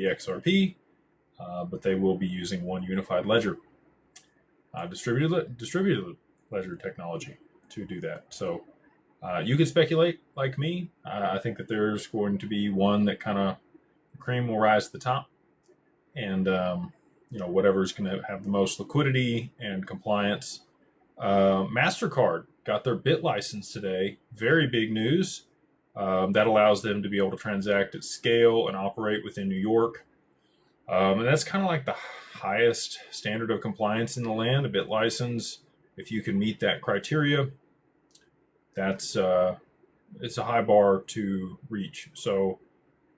the XRP, but they will be using one unified ledger, distributed ledger technology to do that. So you could speculate like me. I think that there's going to be one that kind of cream will rise to the top, and whatever's going to have the most liquidity and compliance. MasterCard got their BIT license today. Very big news. That allows them to be able to transact at scale and operate within New York. And that's kind of like the highest standard of compliance in the land, a BIT license. If you can meet that criteria, it's a high bar to reach. So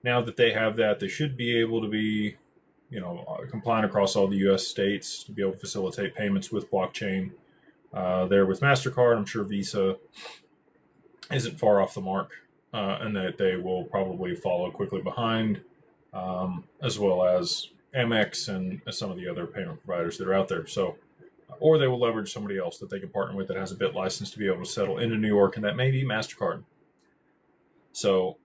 now that they have that, they should be able to be, compliant across all the U.S. states to be able to facilitate payments with blockchain. There with MasterCard, I'm sure Visa isn't far off the mark, and that they will probably follow quickly behind, as well as Amex and some of the other payment providers that are out there. So, or they will leverage somebody else that they can partner with that has a BIT license to be able to settle into New York, and that may be MasterCard. So,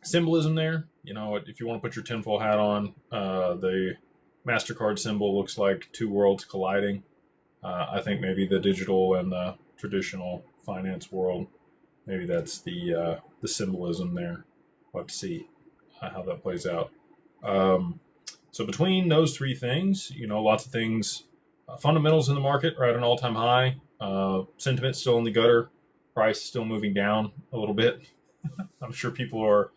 symbolism there. If you want to put your tinfoil hat on, the MasterCard symbol looks like two worlds colliding. I think maybe the digital and the traditional finance world, maybe that's the symbolism there. We'll have to see how that plays out. So between those three things, lots of things. Fundamentals in the market are at an all-time high. Sentiment still in the gutter. Price still moving down a little bit. I'm sure people are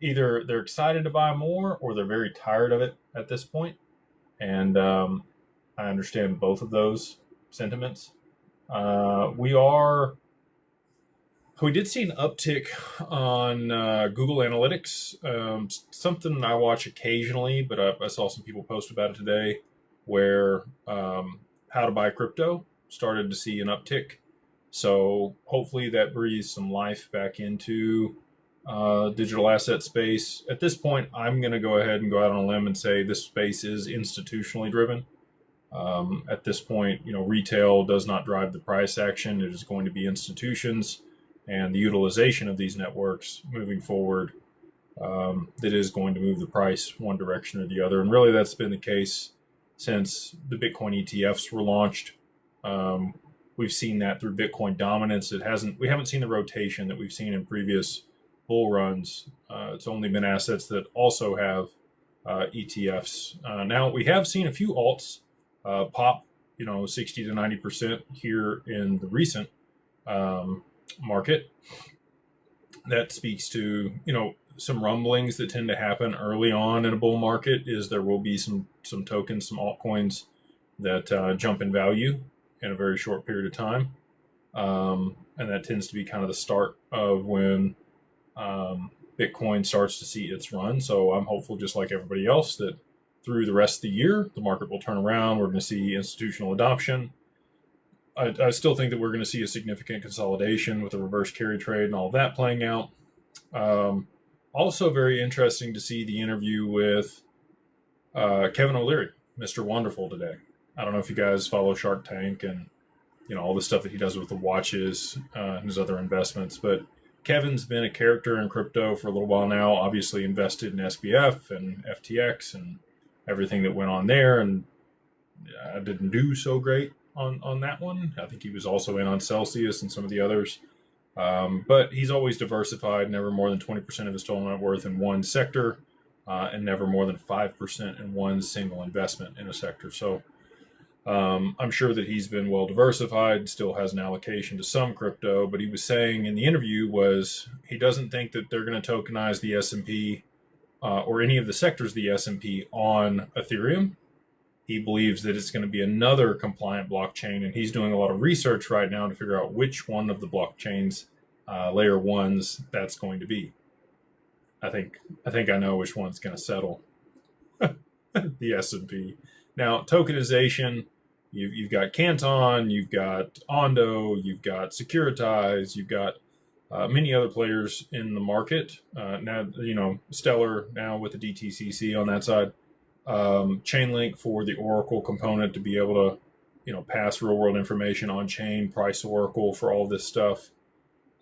either they're excited to buy more or they're very tired of it at this point. And I understand both of those sentiments. We did see an uptick on Google Analytics, something I watch occasionally, but I saw some people post about it today, where how to buy crypto started to see an uptick. So hopefully that breathes some life back into digital asset space. At this point, I'm going to go ahead and go out on a limb and say this space is institutionally driven. At this point, retail does not drive the price action. It is going to be institutions and the utilization of these networks moving forward that is going to move the price one direction or the other. And really that's been the case since the Bitcoin ETFs were launched. We've seen that through Bitcoin dominance. We haven't seen the rotation that we've seen in previous bull runs. It's only been assets that also have ETFs. Now we have seen a few alts pop, 60 to 90% here in the recent market. That speaks to, some rumblings that tend to happen early on in a bull market is there will be some tokens, some altcoins that jump in value in a very short period of time. And that tends to be kind of the start of when Bitcoin starts to see its run. So I'm hopeful, just like everybody else, that through the rest of the year, the market will turn around. We're going to see institutional adoption. I still think that we're going to see a significant consolidation with the reverse carry trade and all of that playing out. Also very interesting to see the interview with Kevin O'Leary, Mr. Wonderful, today. I don't know if you guys follow Shark Tank and all the stuff that he does with the watches and his other investments, but Kevin's been a character in crypto for a little while now, obviously invested in SBF and FTX and everything that went on there, and I didn't do so great on that one. I think he was also in on Celsius and some of the others. But he's always diversified, never more than 20% of his total net worth in one sector, and never more than 5% in one single investment in a sector. So I'm sure that he's been well diversified, still has an allocation to some crypto, but he was saying in the interview was he doesn't think that they're going to tokenize the S&P or any of the sectors of the S&P on Ethereum. He believes that it's going to be another compliant blockchain, and he's doing a lot of research right now to figure out which one of the blockchains, layer ones, that's going to be. I think I know which one's going to settle the S&P. Now, tokenization, you've got Canton, you've got Ondo, you've got Securitize, you've got many other players in the market. Now, Stellar now with the DTCC on that side. Chainlink for the Oracle component to be able to, pass real world information on chain, price Oracle for all this stuff.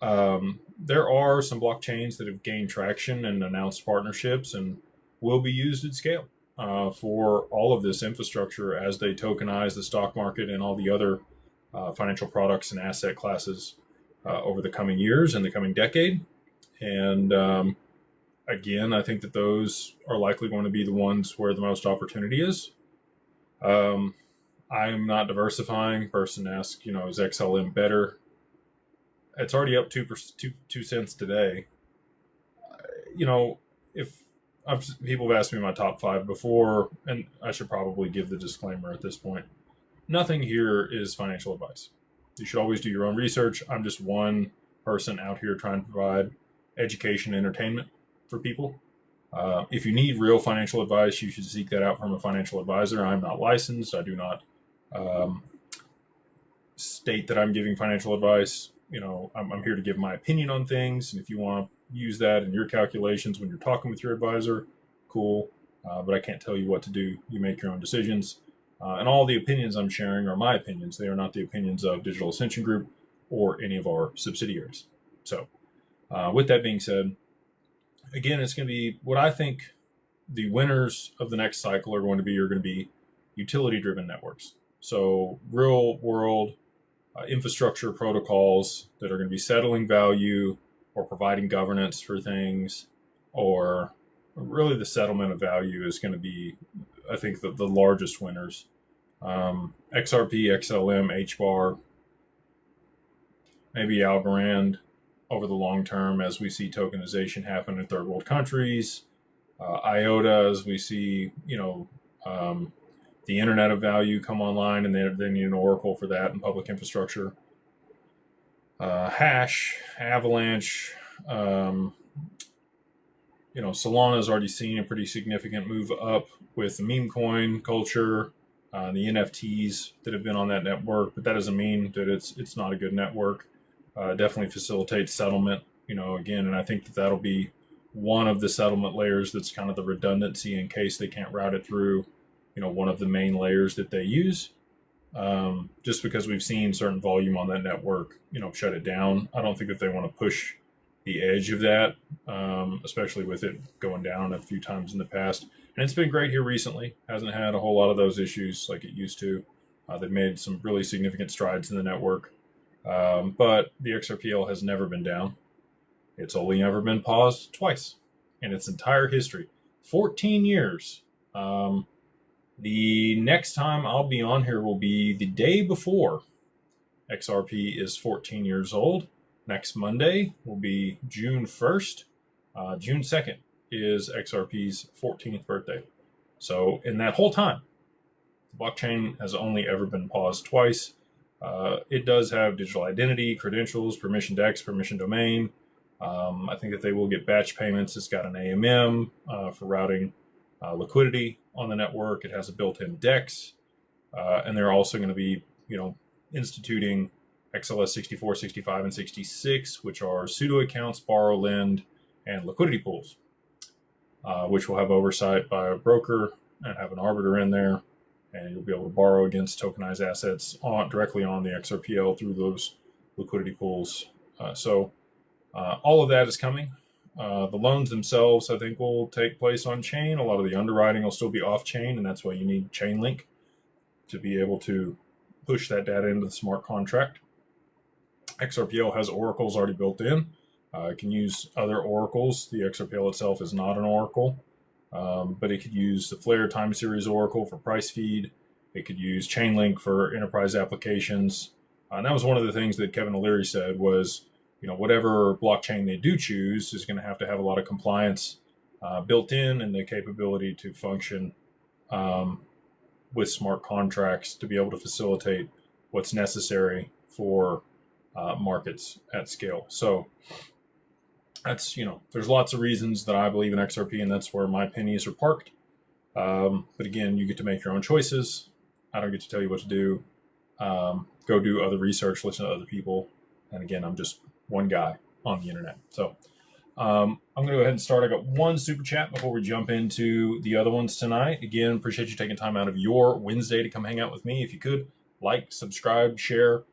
There are some blockchains that have gained traction and announced partnerships, and will be used at scale for all of this infrastructure as they tokenize the stock market and all the other financial products and asset classes over the coming years and the coming decade. And again, I think that those are likely going to be the ones where the most opportunity is. I am not diversifying. Person asks, is XLM better? It's already up 2 cents today. If people have asked me my top 5 before, and I should probably give the disclaimer at this point. Nothing here is financial advice. You should always do your own research. I'm just one person out here trying to provide education and entertainment for people. If you need real financial advice, you should seek that out from a financial advisor. I'm not licensed. I do not state that I'm giving financial advice. I'm here to give my opinion on things. And if you want to use that in your calculations when you're talking with your advisor, cool. But I can't tell you what to do. You make your own decisions. And all the opinions I'm sharing are my opinions. They are not the opinions of Digital Ascension Group or any of our subsidiaries. So with that being said, again, it's going to be what I think the winners of the next cycle are going to be utility-driven networks. So real world infrastructure protocols that are going to be settling value or providing governance for things, or really the settlement of value is going to be, I think, the largest winners. XRP, XLM, HBAR, maybe Algorand over the long term as we see tokenization happen in third world countries. IOTA, as we see, the Internet of Value come online, and they need an oracle for that and public infrastructure. Hash, Avalanche, Solana's already seen a pretty significant move up with the meme coin culture, the NFTs that have been on that network, but that doesn't mean that it's not a good network. Definitely facilitates settlement, again, and I think that'll be one of the settlement layers that's kind of the redundancy in case they can't route it through, one of the main layers that they use. Just because we've seen certain volume on that network, shut it down. I don't think that they want to push the edge of that, especially with it going down a few times in the past. And it's been great here recently. Hasn't had a whole lot of those issues like it used to. They've made some really significant strides in the network. But the XRPL has never been down. It's only ever been paused twice in its entire history. 14 years. The next time I'll be on here will be the day before XRP is 14 years old. Next Monday will be June 1st. June 2nd is XRP's 14th birthday. So in that whole time, the blockchain has only ever been paused twice. It does have digital identity, credentials, permissioned X, permission domain. I think that they will get batch payments. It's got an AMM for routing liquidity on the network. It has a built-in DEX. And they're also going to be, instituting XLS 64, 65, and 66, which are pseudo accounts, borrow, lend, and liquidity pools, which will have oversight by a broker and have an arbiter in there. And you'll be able to borrow against tokenized assets directly on the XRPL through those liquidity pools. So all of that is coming. The loans themselves, I think, will take place on chain. A lot of the underwriting will still be off chain, and that's why you need Chainlink to be able to push that data into the smart contract. XRPL has oracles already built in. It can use other oracles. The XRPL itself is not an oracle. But it could use the Flare time series oracle for price feed. It could use Chainlink for enterprise applications. And that was one of the things that Kevin O'Leary said was, whatever blockchain they do choose is going to have a lot of compliance built in and the capability to function with smart contracts to be able to facilitate what's necessary for markets at scale. So that's, there's lots of reasons that I believe in XRP, and that's where my pennies are parked. But again, you get to make your own choices. I don't get to tell you what to do. Go do other research, listen to other people. And again, I'm just one guy on the internet. So I'm going to go ahead and start. I got one super chat before we jump into the other ones tonight. Again, appreciate you taking time out of your Wednesday to come hang out with me. If you could, like, subscribe, share,